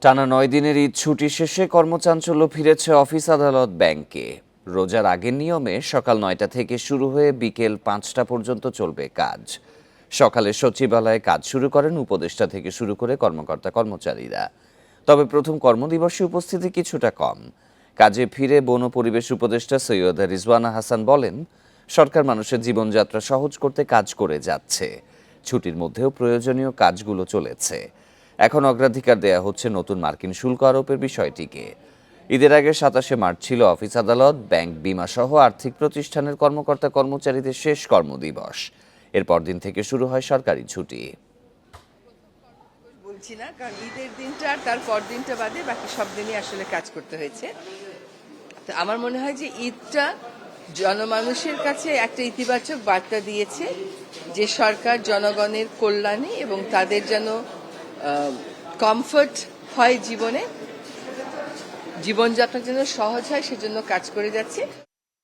টানা ৯ দিনের ঈদ ছুটি শেষে কর্মচাঞ্চল্য ফিরেছে অফিস আদালত ব্যাংকে। রোজার আগের নিয়মে সকাল ৯টা থেকে শুরু হয়ে বিকেল ৫টা পর্যন্ত চলবে কাজ। সকালে সচিবালয়ে কাজ শুরু করেন উপদেষ্টা থেকে শুরু করে কর্মকর্তা কর্মচারীরা। তবে প্রথম কর্মদিবসে উপস্থিতি কিছুটা কম। কাজে ফিরে বন ও পরিবেশ উপদেষ্টা সৈয়দা রিজওয়ানা হাসান বলেন, সরকার মানুষের জীবনযাত্রা সহজ করতে কাজ করে যাচ্ছে। ছুটির মধ্যেও প্রয়োজনীয় কাজগুলো চলেছে। এখন অগ্রাধিকার দেয়া হচ্ছে নতুন মার্কিন শুল্ক আরোপের বিষয়টিকে। ঈদের আগে ২৭শে মার্চ ছিল অফিস আদালত, ব্যাংক, বিমা সহ আর্থিক প্রতিষ্ঠানের কর্মকর্তা কর্মচারীদের শেষ কর্মদিবস। এর পরদিন থেকে শুরু হয় সরকারি ছুটি। বলছি না, কারণ ঈদের দিনটা আর তার পর দিনটা বাদে বাকি সব দিনই আসলে কাজ করতে হয়েছে। তো আমার মনে হয় যে ঈদটা জনমানুষের কাছে একটা ইতিবাচক বার্তা দিয়েছে যে সরকার জনগণের কল্যাণে এবং তাদের যেন কমফর্ট হয়, জীবনযাত্রা যেন সহজ হয়, সেজন্য কাজ করে যাচ্ছে।